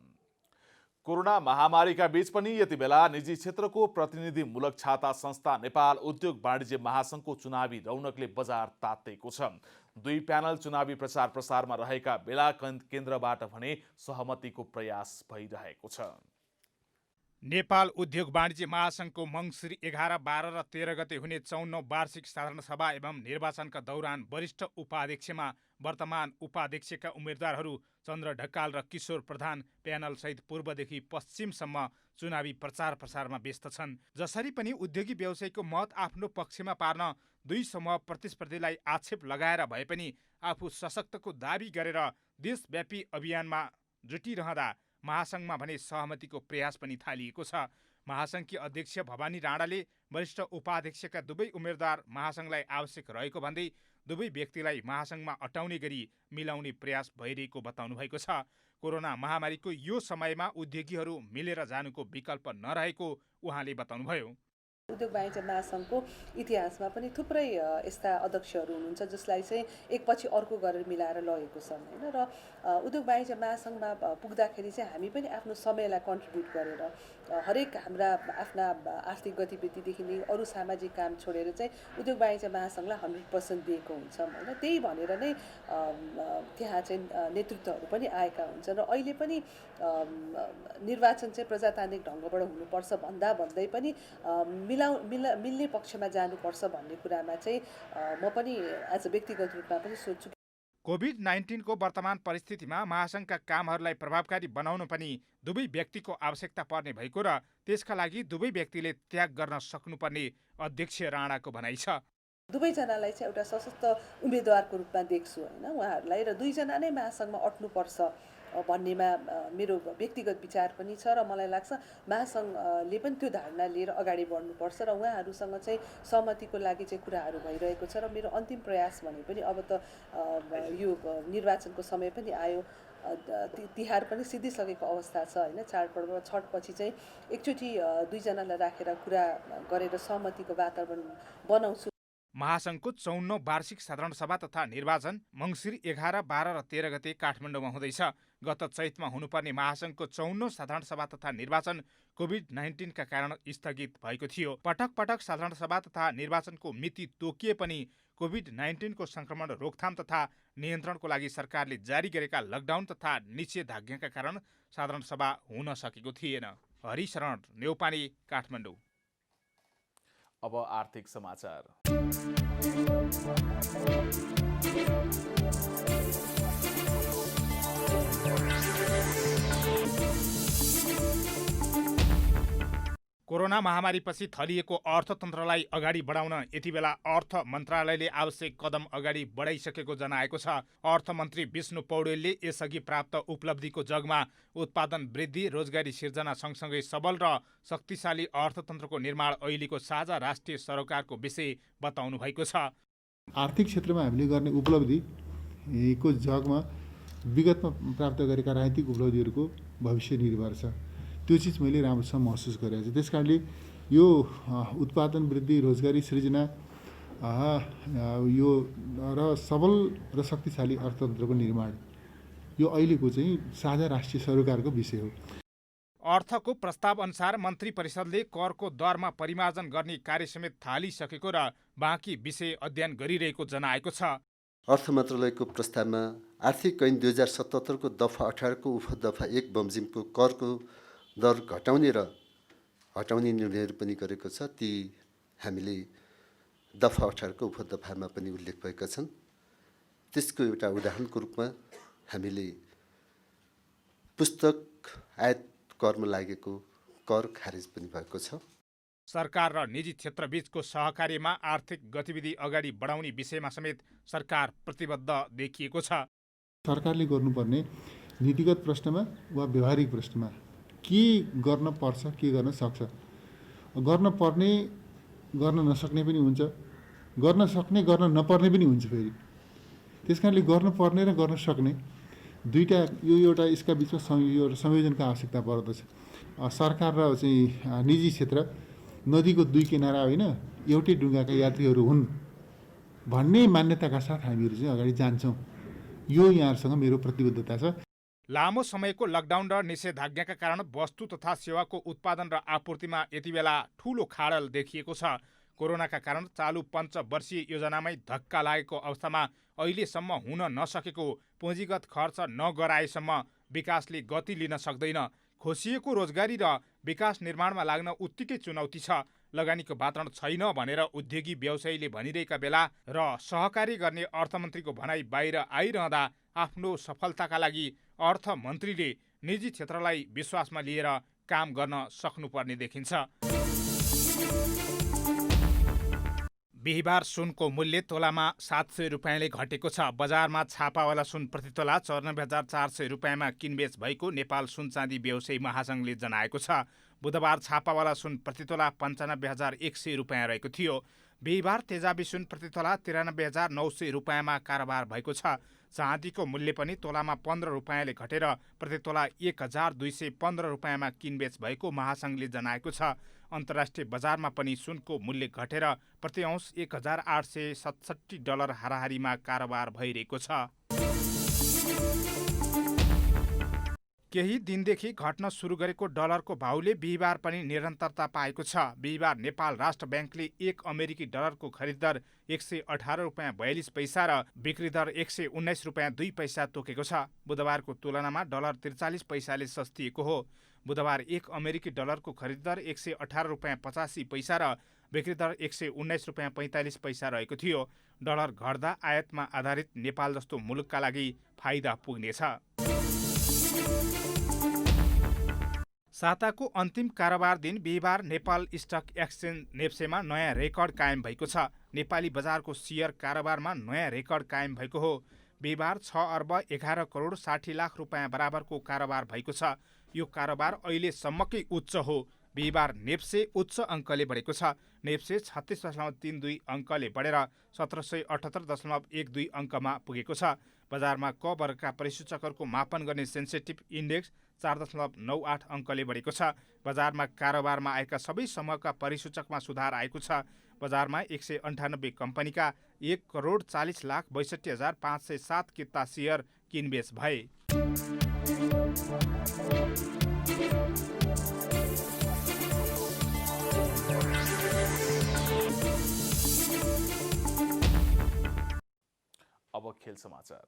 कोरोना महामारीका बीच पनि यति बेला निजी क्षेत्रको प्रतिनिधिमूलक छाता संस्था नेपाल उद्योग वाणिज्य महासंघको चुनावी रौनकले बजार तातेको छ। 2 प्यानल चुनावी प्रचार प्रसारमा रहेका बेला केन्द्रबाट भने सहमतिको प्रयास भइरहेको छ। नेपाल उद्योग वाणिज्य महासंघको मङ्सिर 11, 12 र 13 गते हुने 54औं वार्षिक साधारण सभा एवं निर्वाचनका दौरान वरिष्ठ उपाध्यक्षमा वर्तमान उपाध्यक्षका उम्मेद्वारहरू चन्द्र ढकाल र किशोर प्रधान प्यानलसहित पूर्वदेखि पश्चिमसम्म चुनावी प्रचार प्रसारमा व्यस्त छन्। जसरी पनि उद्योगी व्यवसायीको मत आफ्नो पक्षमा पार्न दुई समूह प्रतिस्पर्धीलाई आक्षेप लगाएर भए पनि आफू सशक्तको दावी गरेर देशव्यापी अभियानमा जुटिरहँदा महासंघमा भने सहमतिको प्रयास पनि थालिएको छ। महासंघकी अध्यक्ष भवानी राणाले वरिष्ठ उपाध्यक्षका दुवै उम्मेद्वार महासंघलाई आवश्यक रहेको भन्दै दुवै व्यक्तिलाई महासंघमा अटाउने गरी मिलाउने प्रयास भइरहेको बताउनु भएको छ। कोरोना महामारीको यो समयमा उद्योगीहरू मिलेर जानुको विकल्प नरहेको उहाँले बताउनुभयो। उद्योग वाणिज्य महासंघको इतिहासमा पनि थुप्रै यस्ता अध्यक्षहरू हुनुहुन्छ जसलाई चाहिँ एकपछि अर्को गरेर मिलाएर लगेको छ हैन। र उद्योग वाणिज्य महासंघमा पुग्दाखेरि चाहिँ हामी पनि आफ्नो समयलाई कन्ट्रिब्युट गरेर हरेक हाम्रा आफ्ना आर्थिक गतिविधिदेखि लिई अरू सामाजिक काम छोडेर चाहिँ उद्योग वाणिज्य महासंघलाई 100% दिएको हुन्छ हैन। त्यही भनेर नै त्यहाँ चाहिँ नेतृत्वहरू पनि आएका हुन्छन् र अहिले पनि निर्वाचन चाहिँ प्रजातान्त्रिक ढङ्गबाट हुनुपर्छ भन्दै पनि मिल्ने पक्षमा जानुपर्छ भन्ने कुरामा चाहिँ म पनि एज अ व्यक्तिगत रूपमा पनि सोच्छु। कोभिड-19 को वर्तमान परिस्थितिमा महासंघका कामहरूलाई प्रभावकारी बनाउन पनि दुवै व्यक्तिको आवश्यकता पर्ने भएको र त्यसका लागि दुवै व्यक्तिले त्याग गर्न सक्नुपर्ने अध्यक्ष राणाको भनाइ छ। दुवैजनालाई चाहिँ एउटा सशक्त उम्मेदवारको रूपमा देख्छु हैन उहाँहरूलाई, र दुईजना नै महासंघमा अट्नुपर्छ भन्नेमा मेरो व्यक्तिगत विचार पनि छ र मलाई लाग्छ महासंघले पनि त्यो धारणा लिएर अगाडि बढ्नुपर्छ र उहाँहरूसँग चाहिँ सहमतिको लागि चाहिँ कुराहरू भइरहेको छ। र मेरो अन्तिम प्रयास भने पनि अब त यो निर्वाचनको समय पनि आयो, तिहार पनि सिद्धिसकेको अवस्था छ हैन। चाडपर्व छठपछि चाहिँ एकचोटि दुईजनालाई राखेर कुरा गरेर सहमतिको वातावरण बनाउँछु। महासंघको 54औं वार्षिक साधारण सभा तथा निर्वाचन मङ्सिर 11, 12 र 13 गते काठमाडौँमा हुँदैछ। गत चैतमा हुनुपर्ने महासंघको 54औं साधारण सभा तथा निर्वाचन कोभिड-19 का कारण स्थगित भएको थियो। पटक पटक साधारण सभा तथा निर्वाचनको मिति तोकिए पनि कोभिड-19 को संक्रमण रोकथाम तथा नियन्त्रणको लागि सरकारले जारी गरेका लकडाउन तथा निषेधाज्ञाका कारण साधारण सभा हुन सकेको थिएन। हरिशरण नेउपाने, काठमाडौँ। अब आर्थिक समाचार। कोरोना महामारीपछि थलिएको अर्थतन्त्रलाई अगाडि बढाउन यति बेला अर्थ मन्त्रालयले आवश्यक कदम अगाडि बढाइसकेको जनाएको छ। अर्थमन्त्री विष्णु पौडेलले यसअघि प्राप्त उपलब्धिको जगमा उत्पादन वृद्धि, रोजगारी सिर्जना सँगसँगै सबल र शक्तिशाली अर्थतन्त्रको निर्माण अहिलेको साझा राष्ट्रिय सरोकारको विषय बताउनु भएको छ। आर्थिक क्षेत्रमा हामीले गर्ने उपलब्धिको जगमा विगतमा प्राप्त गरेका राजनीतिक उपलब्धिहरूको भविष्य निर्भर छ। त्यो चिज मैले राम्रोसँग महसुस गरेको छु। त्यस कारणले यो उत्पादन वृद्धि, रोजगारी सृजना यो र सबल र शक्तिशाली अर्थतन्त्रको निर्माण यो अहिलेको चाहिँ साझा राष्ट्रिय सरोकारको विषय हो। अर्थको प्रस्ताव अनुसार मन्त्री परिषदले करको दरमा परिमार्जन गर्ने कार्य समेत थालिसकेको र बाँकी विषय अध्ययन गरिरहेको जनाएको छ। अर्थ मन्त्रालयको प्रस्तावमा आर्थिक ऐन 2077 को दफा 18 को उपदफा 1 बमोजिमको करको दर घटाउने र हटाउने निर्णयहरू पनि गरेको छ। ती हामीले दफा 18 को उपदफामा पनि उल्लेख भएका छन्। त्यसको एउटा उदाहरणको रूपमा हामीले पुस्तक आयात करमा लागेको कर खारेज पनि भएको छ। सरकार र निजी क्षेत्रबीचको सहकार्यमा आर्थिक गतिविधि अगाडि बढाउने विषयमा समेत सरकार प्रतिबद्ध देखिएको छ। सरकारले गर्नुपर्ने नीतिगत प्रश्नमा वा व्यवहारिक प्रश्नमा के गर्न पर्छ, के गर्न सक्छ, गर्न पर्ने गर्न नसक्ने पनि हुन्छ, गर्न सक्ने गर्न नपर्ने पनि हुन्छ। फेरि त्यस कारणले गर्नुपर्ने र गर्न सक्ने दुईटा यो एउटा यसका बिचमा संयोजनको आवश्यकता पर्दछ। सरकार र चाहिँ निजी क्षेत्र नदीको दुई किनारा होइन, एउटै डुङ्गाका यात्रीहरू हुन् भन्ने मान्यताका साथ हामीहरू चाहिँ अगाडि जान्छौँ। यो यहाँहरूसँग मेरो प्रतिबद्धता छ। लामो समयको लकडाउन र निषेधाज्ञाका कारण वस्तु तथा सेवाको उत्पादन र आपूर्तिमा यति बेला ठूलो खाडल देखिएको छ। कोरोनाका कारण चालु पञ्चवर्षीय योजनामै धक्का लागेको अवस्थामा अहिलेसम्म हुन नसकेको पुँजीगत खर्च नगराएसम्म विकासले गति लिन सक्दैन। खोसिएको रोजगारी र विकास निर्माणमा लाग्न उत्तिकै चुनौती छ। लगानीको वातावरण छैन भनेर उद्योगी व्यवसायीले भनिरहेका बेला र सहकारी गर्ने अर्थमन्त्रीको भनाइ बाहिर आइरहँदा आफ्नो सफलताका लागि अर्थमन्त्रीले निजी क्षेत्रलाई विश्वासमा लिएर काम गर्न सक्नुपर्ने देखिन्छ। बिहिबार सुनको मूल्य तोलामा 700 रुपियाँले घटेको छ। बजारमा छापावाला सुन प्रति तोला 94,400 रुपियाँमा किनबेच भएको नेपाल सुन चाँदी व्यवसायी महासङ्घले जनाएको छ। बुधबार छापावाला सुन प्रति तोला 95,100 रुपियाँ रहेको थियो। बिहिबार तेजाबी सुन प्रति तोला 93,900 रुपियाँमा कारोबार भएको छ। चाँदीको मूल्य पनि तोलामा 15 रुपियाँले घटेर प्रति तोला 1,215 रुपियाँमा किनबेच भएको महासङ्घले जनाएको छ। अन्तर्राष्ट्रिय बजारमा पनि सुनको मूल्य घटेर प्रति औँस $1,867 हाराहारीमा कारोबार भइरहेको छ। केही दिनदेखि घट्न सुरु गरेको डलरको भाउले बिहिबार पनि निरन्तरता पाएको छ। बिहिबार नेपाल राष्ट्र ब्याङ्कले 1 अमेरिकी डलरको खरिद दर 118 रुपियाँ 42 पैसा र बिक्री दर 119 रुपियाँ 2 पैसा तोकेको छ। बुधबारको तुलनामा डलर 43 पैसाले सस्तिएको हो। बुधबार 1 अमेरिकी डलरको खरिद दर 118 रुपियाँ 85 पैसा र बिक्री दर 119 रुपियाँ 45 पैसा रहेको थियो। डलर घट्दा आयातमा आधारित नेपाल जस्तो मुलुकका लागि फाइदा पुग्नेछ। साताको अन्तिम कारोबार दिन बिहिबार नेपाल स्टक एक्सचेन्ज नेप्सेमा नयाँ रेकर्ड कायम भएको छ। नेपाली बजारको सेयर कारोबारमा नयाँ रेकर्ड कायम भएको हो। बिहिबार 6 अर्ब 11 करोड 60 लाख रुपियाँ बराबरको कारोबार भएको छ। यो कारोबार अहिलेसम्मकै उच्च हो। बिहिबार नेप्से उच्च अङ्कले बढेको छ। नेप्से 36.32 अङ्कले बढेर 1778.12 अङ्कमा पुगेको छ। बजारमा क वर्गका परिसूचकहरूको मापन गर्ने सेन्सेटिभ इन्डेक्स 4.98 अङ्कले बढेको छ। बजारमा कारोबारमा आएका सबै समूहका परिसूचकमा सुधार आएको छ। बजारमा 198 कम्पनीका 1,40,62,507 किता सेयर किनबेच भए। अब खेल समाचार।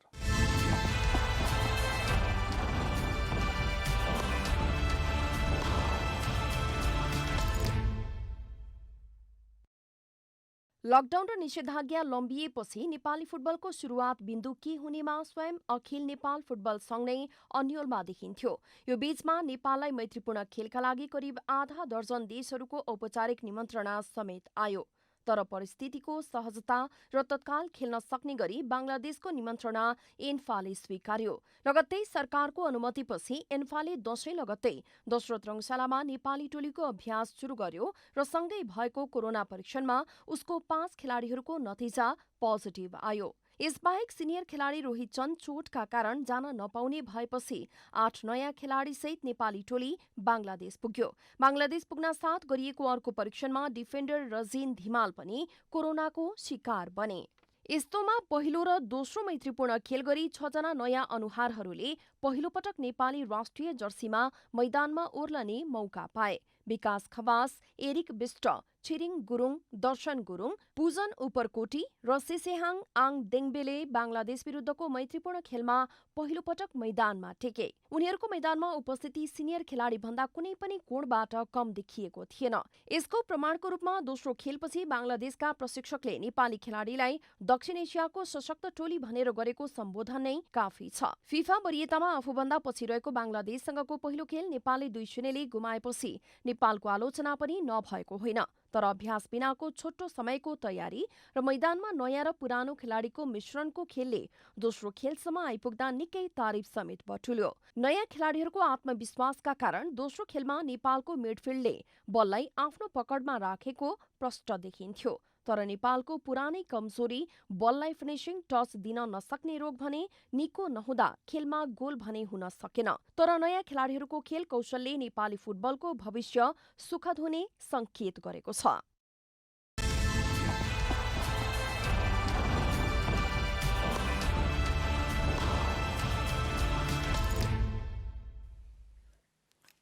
लकडाउन र निषेधाज्ञा लम्बिएपछि नेपाली फुटबलको सुरुवात बिन्दु के हुनेमा स्वयं अखिल नेपाल फुटबल संघ नै अन्यलमा देखिन्थ्यो। यो बीचमा नेपाललाई मैत्रीपूर्ण खेलका लागि करिब आधा दर्जन देशहरूको औपचारिक निमन्त्रणा समेत आयो। तर परिस्थितिको सहजता र तत्काल खेल्न सक्ने गरी बांग्लादेशको निमन्त्रणा एन्फाले स्वीकार्यो। लगत्तै सरकारको अनुमतिपछि एन्फाले दशैं लगत्तै दोस्रो रङशालामा नेपाली टोलीको अभ्यास सुरु गर्यो र सँगै भएको कोरोना परीक्षणमा उसको 5 खेलाडीहरूको नतिजा पोजिटिभ आयो। यसबाहेक सिनियर खेलाडी रोहित चन्द चोटका कारण जान नपाउने भएपछि 8 नयाँ खेलाडीसहित नेपाली टोली बांग्लादेश पुग्यो। बांग्लादेश पुग्न साथ गरिएको अर्को परीक्षणमा डिफेन्डर रजिन धिमाल पनि कोरोनाको शिकार बने। यस्तोमा पहिलो र दोस्रो मैत्रीपूर्ण खेल गरी 6 जना नयाँ अनुहारहरूले पहिलो पटक नेपाली राष्ट्रिय जर्सीमा मैदानमा ओर्लने मौका पाए। विकास खवास, एरिक बिष्ट, छिरिङ गुरुङ, दर्शन गुरुङ, पुजन उपरकोटी र सेसेहाङ आङ देङबेले बांग्लादेश विरुद्धको मैत्रीपूर्ण खेलमा पहिलो पटक मैदानमा टेके। उनीहरूको मैदानमा उपस्थिति सिनियर खेलाडी भन्दा कुनै पनि कोणबाट कम देखिएको थिएन। यसको प्रमाणको रूपमा दोस्रो खेलपछि बांग्लादेशका प्रशिक्षकले नेपाली खेलाडीलाई दक्षिण एसियाको सशक्त टोली भनेर गरेको सम्बोधन नै काफी छ। फिफा वरियतामा आफूभन्दा पछि रहेको बांग्लादेशसँगको पहिलो खेल नेपालले 2-0ले गुमाएपछि नेपालको आलोचना पनि नभएको होइन। तर अभ्यास बिनाको छोटो समयको तयारी र मैदानमा नयाँ र पुरानो खेलाडीको मिश्रणको खेलले दोस्रो खेलसम्म आइपुग्दा निकै तारिफ समेत बटुल्यो। नयाँ खेलाडीहरूको आत्मविश्वासका कारण दोस्रो खेलमा नेपालको मिडफिल्डले बललाई आफ्नो पकडमा राखेको प्रष्ट देखिन्थ्यो। तर नेपालको पुरानै कमजोरी बललाई फिनिशिङ टच दिन नसक्ने रोग भने निको नहुँदा खेलमा गोल भने हुन सकेन। तर नयाँ खेलाडीहरूको खेल कौशलले नेपाली फुटबलको भविष्य सुखद हुने संकेत गरेको छ।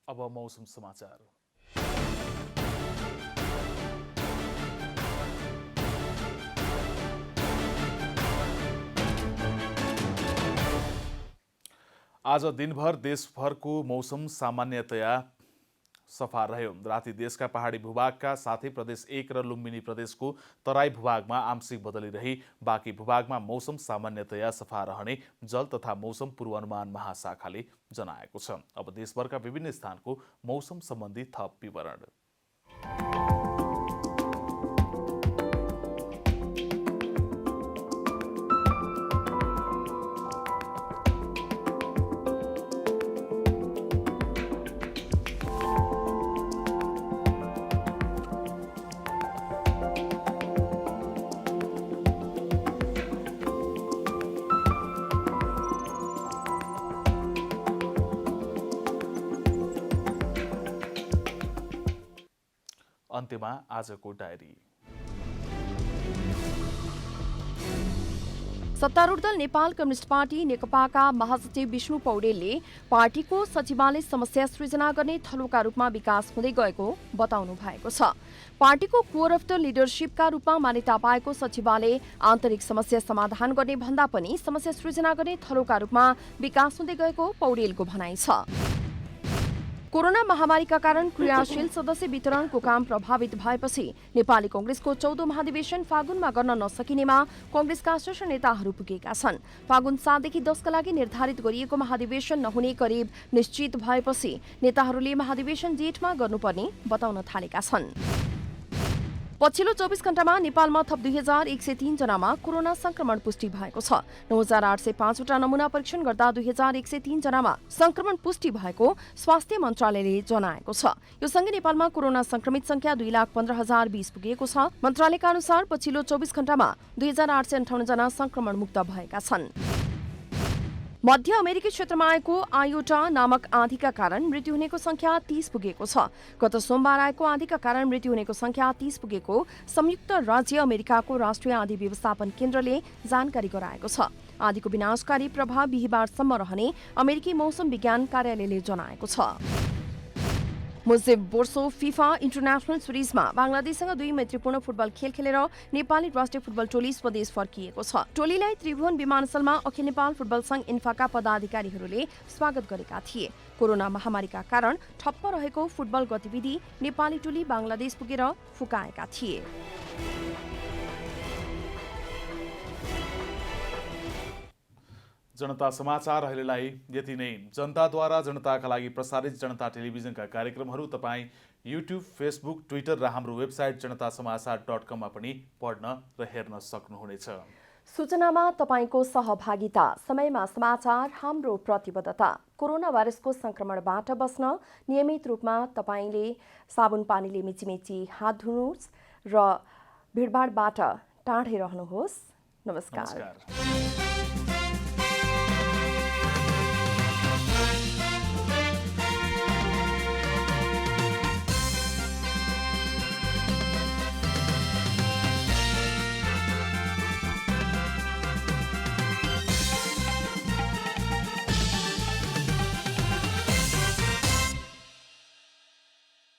अब मौसम समाचार। आज दिनभर देशभरको मौसम सामान्यतया सफा रह्यो। राति देशका पहाडी भूभागका साथै प्रदेश 1 र लुम्बिनी प्रदेशको तराई भूभागमा आंशिक बदली रही बाँकी भूभागमा मौसम सामान्यतया सफा रहने जल तथा मौसम पूर्वानुमान महाशाखाले जनाएको छ। अब देशभरका विभिन्न स्थानको मौसम सम्बन्धी थप विवरण। अन्त्यमा आजको डायरी। सत्तारूढ दल नेपाल कम्युनिस्ट पार्टी नेकपाका महासचिव विष्णु पौडेलले पार्टीको सचिवालय समस्या सृजना गर्ने थलोका रूपमा विकास हुँदै गएको बताउनु भएको छ। पार्टीको कोर अफ द लिडरशिपका रूपमा मान्यता पाएको सचिवालय आन्तरिक समस्या समाधान गर्ने भन्दा पनि समस्या सृजना गर्ने थलोका रूपमा विकास हुँदै गएको पौडेलको भनाइ छ। कोरोना महामारीका कारण क्रियाशील सदस्य वितरणको काम प्रभावित भएपछि नेपाली कांग्रेसको 14औं महाधिवेशन फागुनमा गर्न नसकिनेमा कांग्रेसका शीर्ष नेताहरू पुगेका छन्। फागुन 7 देखि 10 का लागि निर्धारित गरिएको महाधिवेशन नहुने करिब निश्चित भएपछि नेताहरूले महाधिवेशन जेठमा गर्नुपर्ने बताउन थालेका छन्। पछिल्लो 24 घण्टामा नेपालमा थप 2103 जनामा कोरोना संक्रमण पुष्टि भएको छ। 9805 वटा नमूना परीक्षण गर्दा 2103 जनामा संक्रमण पुष्टि भएको स्वास्थ्य मन्त्रालयले जनाएको छ। यो सँगै नेपालमा कोरोना संक्रमित संख्या 2,15,020 पुगेको छ। मन्त्रालयका अनुसार पछिल्लो 24 घण्टामा 2858 जना संक्रमण मुक्त भएका छन्। मध्य अमेरिकी क्षेत्रमा आएको आयोटा नामक आँधीका कारण मृत्यु हुनेको संख्या 30 पुगेको छ। गत सोमबार आएको आँधीका कारण मृत्यु हुनेको संख्या 30 पुगेको संयुक्त राज्य अमेरिकाको राष्ट्रिय आँधी व्यवस्थापन केन्द्रले जानकारी गराएको छ। आँधीको विनाशकारी प्रभाव बिहीबारसम्म रहने अमेरिकी मौसम विज्ञान कार्यालयले जनाएको छ। मुजिब बोर्सो फिफा इन्टरनेशनल सिरिजमा बांग्लादेशसँग 2 मैत्रीपूर्ण फुटबल खेल खेलेर नेपाली राष्ट्रिय फुटबल टोली स्वदेश फर्किएको छ। टोलीलाई त्रिभुवन विमानस्थलमा अखिल नेपाल फुटबल संघ इन्फाका पदाधिकारीहरूले स्वागत गरेका थिए। कोरोना महामारीका कारण ठप्प रहेको फुटबल गतिविधि नेपाली टोली बांग्लादेश पुगेर फुकाएका थिए। जनता समाचार अहिलेलाई यति नै। जनताद्वारा जनताका लागि प्रसारित जनता टेलिभिजनका कार्यक्रमहरू तपाईँ युट्युब, फेसबुक, ट्विटर र हाम्रो वेबसाइट जनतासमाचार.com मा पनि पढ्न र हेर्न सक्नुहुनेछ। सूचनामा तपाईँको सहभागिता, समयमा समाचार हाम्रो प्रतिबद्धता। कोरोना भाइरसको संक्रमणबाट बस्न नियमित रूपमा तपाईँले साबुन पानीले मिचिमिची हात धुनुहोस् र भिडभाडबाट टाढै रहनुहोस्। नमस्कार।